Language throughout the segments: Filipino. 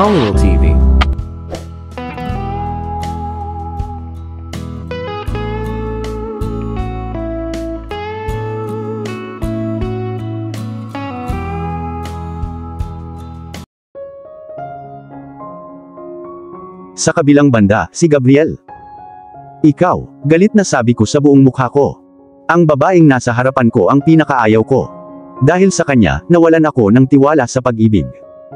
Hollywood TV. Sa kabilang banda, si Gabriel. Ikaw, galit na sabi ko sa buong mukha ko. Ang babaeng nasa harapan ko ang pinakaayaw ko. Dahil sa kanya, nawalan ako ng tiwala sa pag-ibig.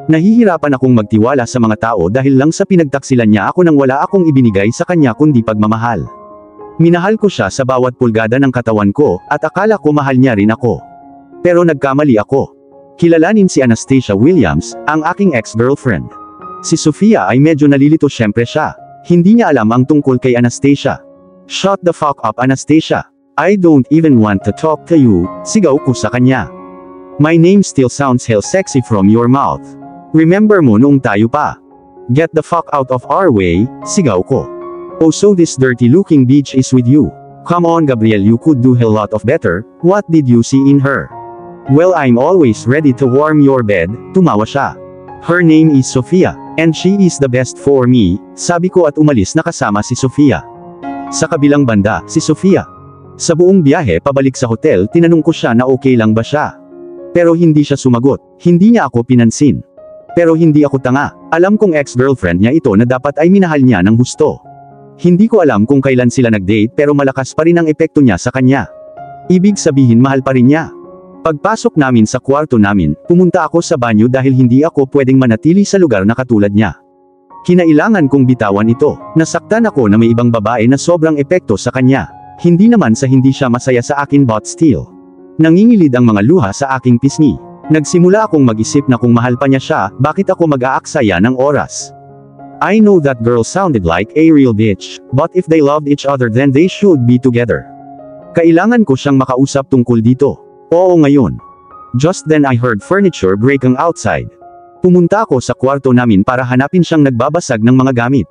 Nahihirapan akong magtiwala sa mga tao dahil lang sa pinagtaksilan niya ako nang wala akong ibinigay sa kanya kundi pagmamahal. Minahal ko siya sa bawat pulgada ng katawan ko, at akala ko mahal niya rin ako. Pero nagkamali ako. Kilalanin si Anastasia Williams, ang aking ex-girlfriend. Si Sofia ay medyo nalilito, syempre siya. Hindi niya alam ang tungkol kay Anastasia. Shut the fuck up, Anastasia. I don't even want to talk to you, sigaw ko sa kanya. My name still sounds hell sexy from your mouth. Remember mo noong tayo pa. Get the fuck out of our way, sigaw ko. Oh, so this dirty looking bitch is with you. Come on Gabriel, you could do a lot of better. What did you see in her? Well, I'm always ready to warm your bed, tumawa siya. Her name is Sofia, and she is the best for me, sabi ko at umalis na kasama si Sofia. Sa kabilang banda, si Sofia. Sa buong biyahe pabalik sa hotel, tinanong ko siya na okay lang ba siya. Pero hindi siya sumagot, hindi niya ako pinansin. Pero hindi ako tanga, alam kong ex-girlfriend niya ito na dapat ay minahal niya ng husto. Hindi ko alam kung kailan sila nag-date pero malakas pa rin ang epekto niya sa kanya. Ibig sabihin mahal pa rin niya. Pagpasok namin sa kwarto namin, pumunta ako sa banyo dahil hindi ako pwedeng manatili sa lugar na katulad niya. Kinailangan kong bitawan ito. Nasaktan ako na may ibang babae na sobrang epekto sa kanya. Hindi naman sa hindi siya masaya sa akin but still. Nangingilid ang mga luha sa aking pisngi. Nagsimula akong mag-isip na kung mahal pa niya siya, bakit ako mag-aaksaya ng oras? I know that girl sounded like a real bitch, but if they loved each other then they should be together. Kailangan ko siyang makausap tungkol dito. Oo ngayon. Just then I heard furniture breaking outside. Pumunta ako sa kwarto namin para hanapin siyang nagbabasag ng mga gamit.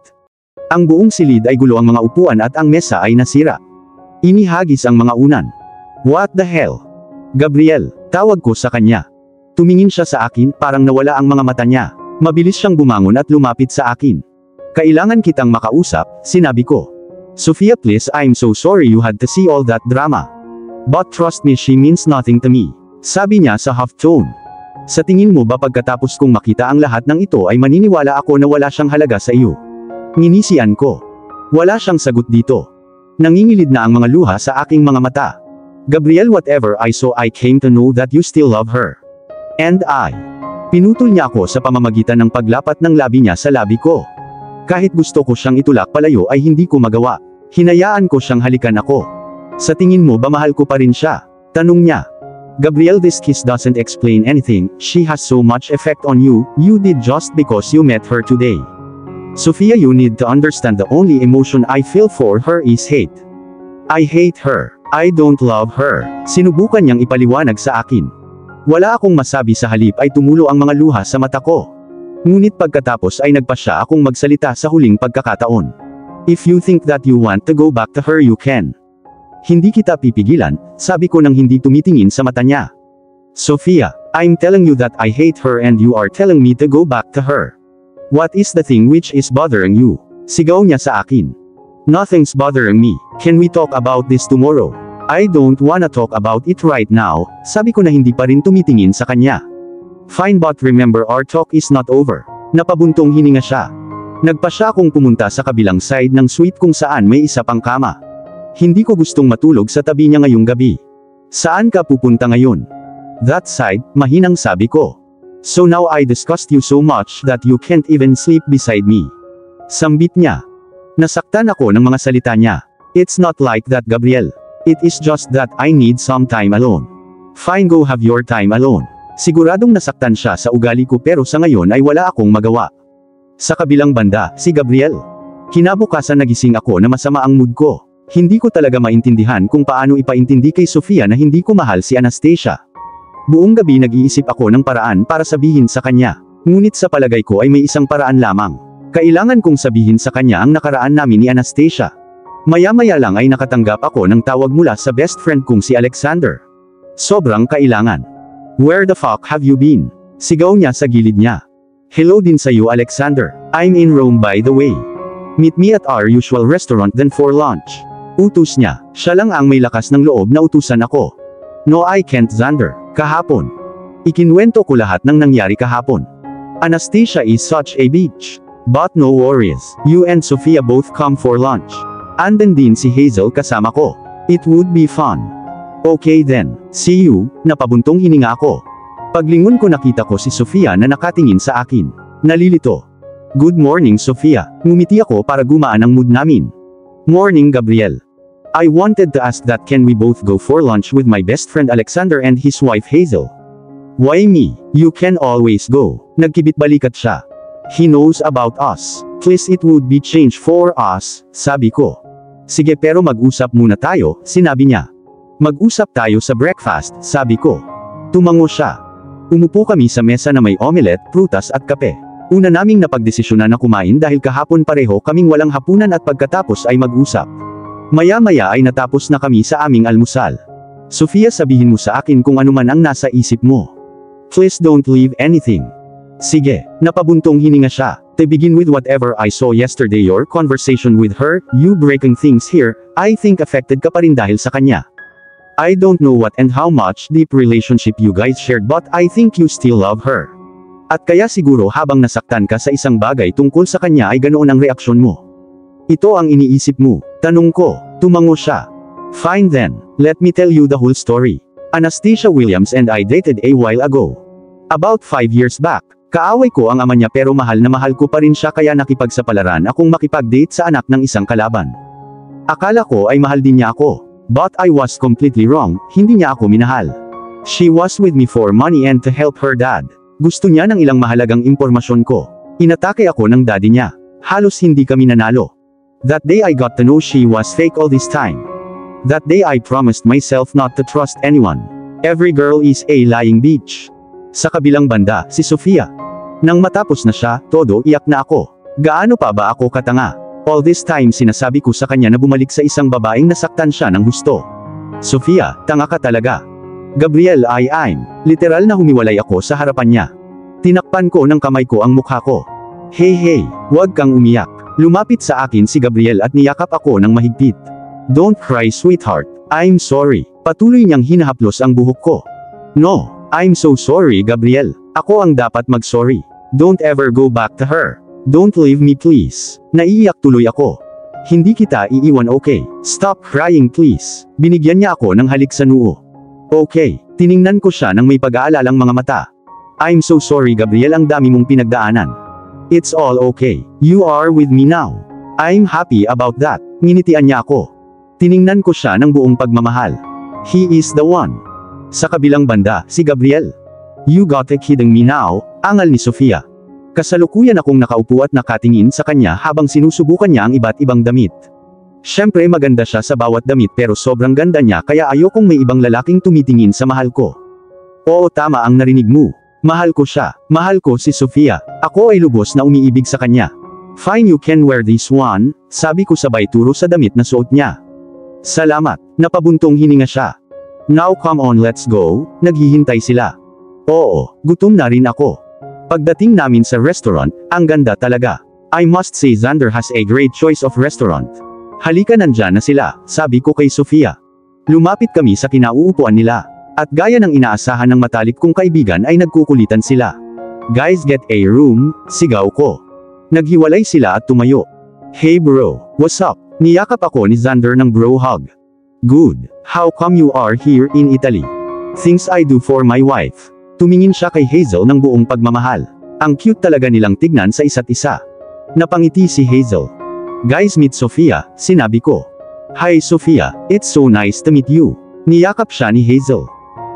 Ang buong silid ay gulo, ang mga upuan at ang mesa ay nasira. Inihagis ang mga unan. What the hell? Gabriel, tawag ko sa kanya. Tumingin siya sa akin, parang nawala ang mga mata niya. Mabilis siyang bumangon at lumapit sa akin. Kailangan kitang makausap, sinabi ko. Sofia, please, I'm so sorry you had to see all that drama. But trust me, she means nothing to me. Sabi niya sa half tone. Sa tingin mo ba pagkatapos kong makita ang lahat ng ito ay maniniwala ako na wala siyang halaga sa iyo? Nginisian ko. Wala siyang sagot dito. Nangingilid na ang mga luha sa aking mga mata. Gabriel, whatever I saw, I came to know that you still love her. And I. Pinutol niya ako sa pamamagitan ng paglapat ng labi niya sa labi ko. Kahit gusto ko siyang itulak palayo ay hindi ko magawa. Hinayaan ko siyang halikan ako. Sa tingin mo ba mahal ko pa rin siya? Tanong niya. Gabriel, this kiss doesn't explain anything, she has so much effect on you, you did just because you met her today. Sofia, you need to understand the only emotion I feel for her is hate. I hate her. I don't love her. Sinubukan niyang ipaliwanag sa akin. Wala akong masabi, sa halip ay tumulo ang mga luha sa mata ko. Ngunit pagkatapos ay nagpasya akong magsalita sa huling pagkakataon. If you think that you want to go back to her, you can. Hindi kita pipigilan, sabi ko nang hindi tumitingin sa mata niya. Sofia, I'm telling you that I hate her and you are telling me to go back to her. What is the thing which is bothering you? Sigaw niya sa akin. Nothing's bothering me. Can we talk about this tomorrow? I don't wanna talk about it right now, sabi ko na hindi pa rin tumitingin sa kanya. Fine, but remember our talk is not over. Napabuntong hininga siya. Nagpasya akong pumunta sa kabilang side ng suite kung saan may isa pang kama. Hindi ko gustong matulog sa tabi niya ngayong gabi. Saan ka pupunta ngayon? That side, mahinang sabi ko. So now I disgust you so much that you can't even sleep beside me. Sambit niya. Nasaktan ako ng mga salita niya. It's not like that, Gabriel. It is just that I need some time alone. Fine, go have your time alone. Siguradong nasaktan siya sa ugali ko pero sa ngayon ay wala akong magawa. Sa kabilang banda, si Gabriel. Kinabukasan nagising ako na masama ang mood ko. Hindi ko talaga maintindihan kung paano ipaintindi kay Sofia na hindi ko mahal si Anastasia. Buong gabi nag-iisip ako ng paraan para sabihin sa kanya. Ngunit sa palagay ko ay may isang paraan lamang. Kailangan kong sabihin sa kanya ang nakaraan namin ni Anastasia. Maya-maya lang ay nakatanggap ako ng tawag mula sa best friend kong si Alexander. Sobrang kailangan. Where the fuck have you been? Sigaw niya sa gilid niya. Hello din sa'yo Alexander. I'm in Rome by the way. Meet me at our usual restaurant then for lunch. Utos niya. Siya lang ang may lakas ng loob na utusan ako. No I can't Xander. Kahapon. Ikinwento ko lahat ng nangyari kahapon. Anastasia is such a bitch. But no worries. You and Sofia both come for lunch. Andun din si Hazel kasama ko. It would be fun. Okay then. See you. Napabuntong hininga ako. Paglingon ko nakita ko si Sofia na nakatingin sa akin. Nalilito. Good morning Sofia. Ngumiti ako para gumaan ang mood namin. Morning Gabriel. I wanted to ask that can we both go for lunch with my best friend Alexander and his wife Hazel? Why me? You can always go. Nagkibit-balikat siya. He knows about us. Please it would be change for us, sabi ko. Sige pero mag-usap muna tayo, sinabi niya. Mag-usap tayo sa breakfast, sabi ko. Tumango siya. Umupo kami sa mesa na may omelette, prutas at kape. Una naming napagdesisyonan na kumain dahil kahapon pareho kaming walang hapunan at pagkatapos ay mag-usap. Maya-maya ay natapos na kami sa aming almusal. Sofia sabihin mo sa akin kung ano man ang nasa isip mo. Please don't leave anything. Sige, napabuntong hininga siya. To begin with whatever I saw yesterday your conversation with her, you breaking things here, I think affected ka pa rin dahil sa kanya. I don't know what and how much deep relationship you guys shared but I think you still love her. At kaya siguro habang nasaktan ka sa isang bagay tungkol sa kanya ay ganoon ang reaksyon mo. Ito ang iniisip mo. Tanong ko, tumango siya. Fine then, let me tell you the whole story. Anastasia Williams and I dated a while ago. About 5 years back, kaaway ko ang ama niya pero mahal na mahal ko pa rin siya kaya nakipagsapalaran akong makipag-date sa anak ng isang kalaban. Akala ko ay mahal din niya ako. But I was completely wrong, hindi niya ako minahal. She was with me for money and to help her dad. Gusto niya ng ilang mahalagang impormasyon ko. Inatake ako ng daddy niya. Halos hindi kami nanalo. That day I got to know she was fake all this time. That day I promised myself not to trust anyone. Every girl is a lying bitch. Sa kabilang banda, si Sofia. Nang matapos na siya, todo iyak na ako. Gaano pa ba ako katanga? All this time sinasabi ko sa kanya na bumalik sa isang babaeng nasaktan siya ng gusto. Sofia, tanga ka talaga. Gabriel I'm. Literal na humiwalay ako sa harapan niya. Tinakpan ko ng kamay ko ang mukha ko. Hey, wag kang umiyak. Lumapit sa akin si Gabriel at niyakap ako ng mahigpit. Don't cry sweetheart, I'm sorry. Patuloy niyang hinahaplos ang buhok ko. No, I'm so sorry Gabriel. Ako ang dapat mag-sorry. Don't ever go back to her. Don't leave me please. Naiiyak tuloy ako. Hindi kita iiwan okay. Stop crying please. Binigyan niya ako ng halik sa noo. Okay, tiningnan ko siya ng may pag-aalalang mga mata. I'm so sorry Gabriel ang dami mong pinagdaanan. It's all okay. You are with me now. I'm happy about that. Nginitian niya ako. Tiningnan ko siya ng buong pagmamahal. He is the one. Sa kabilang banda, si Gabriel. You got it kidding me now, angal ni Sofia. Kasalukuyan akong nakaupo at nakatingin sa kanya habang sinusubukan niya ang iba't ibang damit. Siyempre maganda siya sa bawat damit pero sobrang ganda niya kaya ayokong may ibang lalaking tumitingin sa mahal ko. Oo tama ang narinig mo. Mahal ko siya. Mahal ko si Sofia. Ako ay lubos na umiibig sa kanya. Fine you can wear this one, sabi ko sabay turo sa damit na suot niya. Salamat. Napabuntong hininga siya. Now come on let's go, naghihintay sila. Oo, gutom na rin ako. Pagdating namin sa restaurant, ang ganda talaga. I must say Xander has a great choice of restaurant. Halika nandyan na sila, sabi ko kay Sofia. Lumapit kami sa kinauupuan nila. At gaya ng inaasahan ng matalik kong kaibigan ay nagkukulitan sila. Guys get a room, sigaw ko. Naghiwalay sila at tumayo. Hey bro, what's up? Niyakap ako ni Xander ng bro hug. Good. How come you are here in Italy? Things I do for my wife. Tumingin siya kay Hazel ng buong pagmamahal. Ang cute talaga nilang tignan sa isa't isa. Napangiti si Hazel. Guys meet Sofia, sinabi ko. Hi Sofia, it's so nice to meet you. Niyakap siya ni Hazel.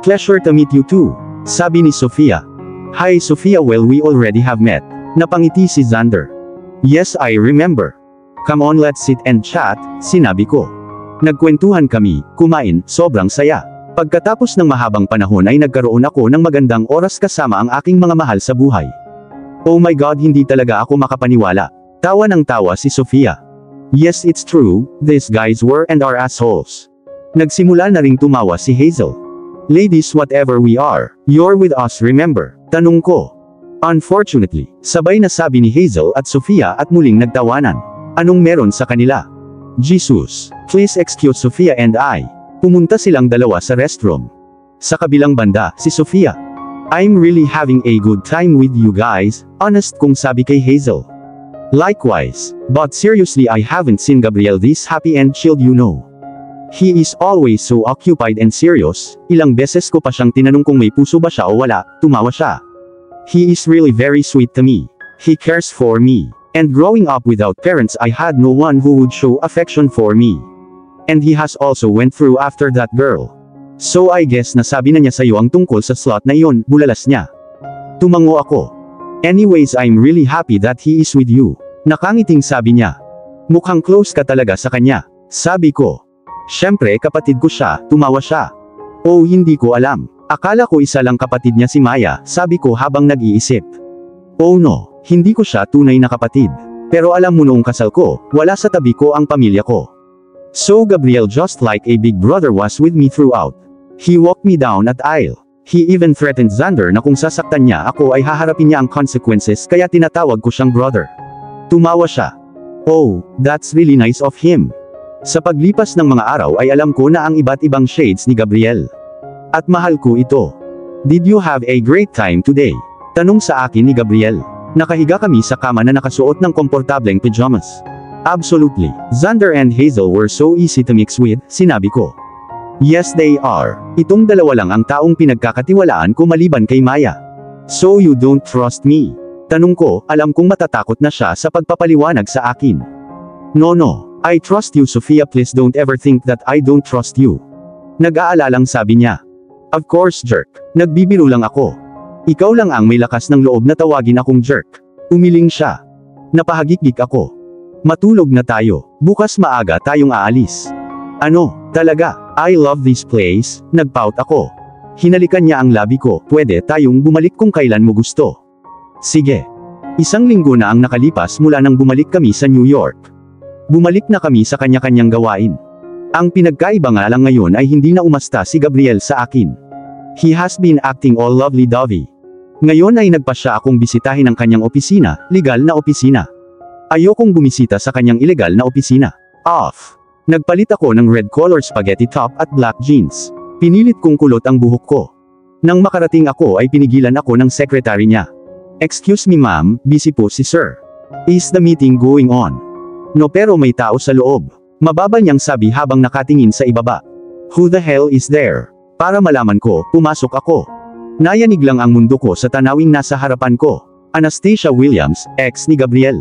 Pleasure to meet you too, sabi ni Sofia. Hi Sofia well we already have met. Napangiti si Xander. Yes I remember. Come on let's sit and chat, sinabi ko. Nagkwentuhan kami, kumain, sobrang saya. Pagkatapos ng mahabang panahon ay nagkaroon ako ng magandang oras kasama ang aking mga mahal sa buhay. Oh my God hindi talaga ako makapaniwala. Tawa ng tawa si Sofia. Yes it's true, these guys were and are assholes. Nagsimula na ring tumawa si Hazel. Ladies whatever we are, you're with us remember, tanong ko. Unfortunately, sabay na sabi ni Hazel at Sofia at muling nagtawanan. Anong meron sa kanila? Jesus, please excuse Sofia and I. Pumunta silang dalawa sa restroom. Sa kabilang banda, si Sofia. I'm really having a good time with you guys, honest kung sabi kay Hazel. Likewise, but seriously I haven't seen Gabriel this happy and chilled you know. He is always so occupied and serious, ilang beses ko pa siyang tinanong kung may puso ba siya o wala, tumawa siya. He is really very sweet to me. He cares for me. And growing up without parents I had no one who would show affection for me. And he has also went through after that girl. So I guess nasabi na niya sa'yo ang tungkol sa slot na iyon, bulalas niya. Tumango ako. Anyways I'm really happy that he is with you. Nakangiting sabi niya. Mukhang close ka talaga sa kanya. Sabi ko. Syempre kapatid ko siya, tumawa siya. Oh hindi ko alam. Akala ko isa lang kapatid niya si Maya, sabi ko habang nag-iisip. Oh no, hindi ko siya tunay na kapatid. Pero alam mo noong kasal ko, wala sa tabi ko ang pamilya ko. So Gabriel just like a big brother was with me throughout. He walked me down at aisle. He even threatened Xander na kung sasaktan niya ako ay haharapin niya ang consequences kaya tinatawag ko siyang brother. Tumawa siya. Oh, that's really nice of him. Sa paglipas ng mga araw ay alam ko na ang iba't ibang shades ni Gabriel. At mahal ko ito. Did you have a great time today? Tanong sa akin ni Gabriel. Nakahiga kami sa kama na nakasuot ng komportableng pajamas. Absolutely. Xander and Hazel were so easy to mix with, sinabi ko. Yes they are. Itong dalawa lang ang taong pinagkakatiwalaan ko maliban kay Maya. So you don't trust me? Tanong ko, alam kong matatakot na siya sa pagpapaliwanag sa akin. No. I trust you Sofia please don't ever think that I don't trust you. Nag-aalalang sabi niya. Of course jerk. Nagbibiro lang ako. Ikaw lang ang may lakas ng loob na tawagin akong jerk. Umiling siya. Napahagikik ako. Matulog na tayo. Bukas maaga tayong aalis. Ano, talaga, I love this place, nagpout ako. Hinalikan niya ang labi ko, pwede tayong bumalik kung kailan mo gusto. Sige. Isang linggo na ang nakalipas mula nang bumalik kami sa New York. Bumalik na kami sa kanya-kanyang gawain. Ang pinagkaiba nga lang ngayon ay hindi na umasta si Gabriel sa akin. He has been acting all lovely-dovey. Ngayon ay nagpasya akong bisitahin ang kanyang opisina, legal na opisina. Ayokong bumisita sa kanyang ilegal na opisina. Off. Nagpalit ako ng red color spaghetti top at black jeans. Pinilit kong kulot ang buhok ko. Nang makarating ako ay pinigilan ako ng secretary niya. Excuse me ma'am, busy po si sir. Is the meeting going on? No pero may tao sa loob. Mababa niyang sabi habang nakatingin sa ibaba. Who the hell is there? Para malaman ko, pumasok ako. Nayanig lang ang mundo ko sa tanawing nasa harapan ko. Anastasia Williams, ex ni Gabriel.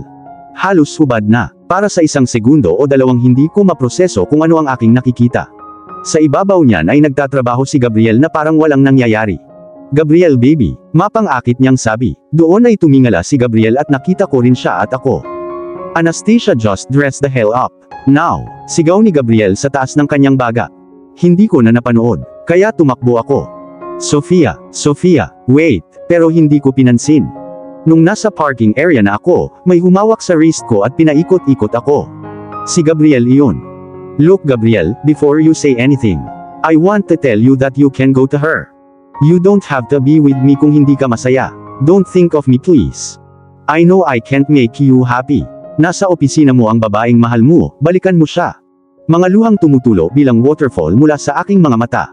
Halos hubad na. Para sa isang segundo o dalawang hindi ko maproseso kung ano ang aking nakikita. Sa ibabaw niyan ay nagtatrabaho si Gabriel na parang walang nangyayari. Gabriel baby, mapang-akit niyang sabi. Doon ay tumingala si Gabriel at nakita ko rin siya at ako. Anastasia just dress the hell up. Now, sigaw ni Gabriel sa taas ng kanyang baga. Hindi ko na napanood, kaya tumakbo ako. Sofia, wait, pero hindi ko pinansin. Nung nasa parking area na ako, may humawak sa wrist ko at pinaikot-ikot ako. Si Gabriel iyon. Look Gabriel, before you say anything, I want to tell you that you can go to her. You don't have to be with me kung hindi ka masaya. Don't think of me please. I know I can't make you happy. Nasa opisina mo ang babaeng mahal mo, balikan mo siya. Mga luhang tumutulo bilang waterfall mula sa aking mga mata.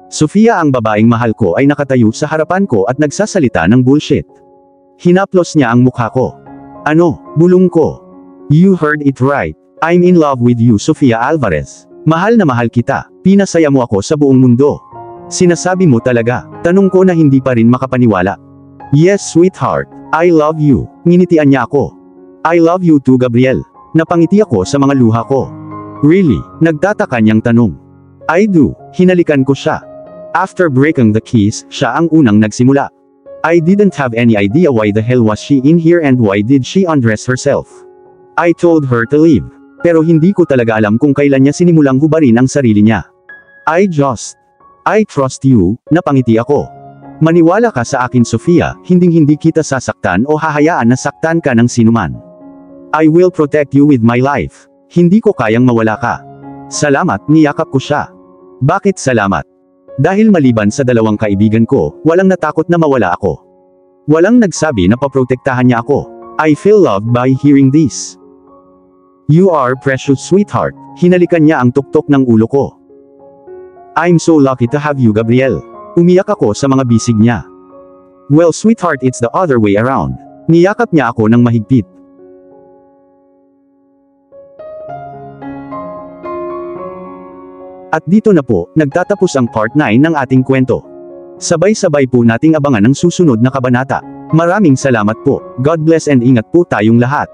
Sofia ang babaeng mahal ko ay nakatayo sa harapan ko at nagsasalita ng bullshit. Hinaplos niya ang mukha ko. Ano, bulong ko. You heard it right. I'm in love with you Sofia Alvarez. Mahal na mahal kita, pinasaya mo ako sa buong mundo. Sinasabi mo talaga, tanong ko na hindi pa rin makapaniwala. Yes sweetheart, I love you, nginitian niya ako. I love you too Gabriel. Napangiti ako sa mga luha ko. Really, nagtataka niyang tanong. I do, hinalikan ko siya. After breaking the kiss, siya ang unang nagsimula. I didn't have any idea why the hell was she in here and why did she undress herself. I told her to leave. Pero hindi ko talaga alam kung kailan niya sinimulang hubarin ang sarili niya. I trust you, napangiti ako. Maniwala ka sa akin Sofia, hinding-hindi kita sasaktan o hahayaan na saktan ka ng sinuman. I will protect you with my life. Hindi ko kayang mawala ka. Salamat, niyakap ko siya. Bakit salamat? Dahil maliban sa dalawang kaibigan ko, walang natakot na mawala ako. Walang nagsabi na paprotektahan niya ako. I feel loved by hearing this. You are precious sweetheart. Hinalikan niya ang tuktok ng ulo ko. I'm so lucky to have you, Gabriel. Umiyak ako sa mga bisig niya. Well, sweetheart, it's the other way around. Niyakap niya ako ng mahigpit. At dito na po, nagtatapos ang part 9 ng ating kwento. Sabay-sabay po nating abangan ang susunod na kabanata. Maraming salamat po. God bless and ingat po tayong lahat.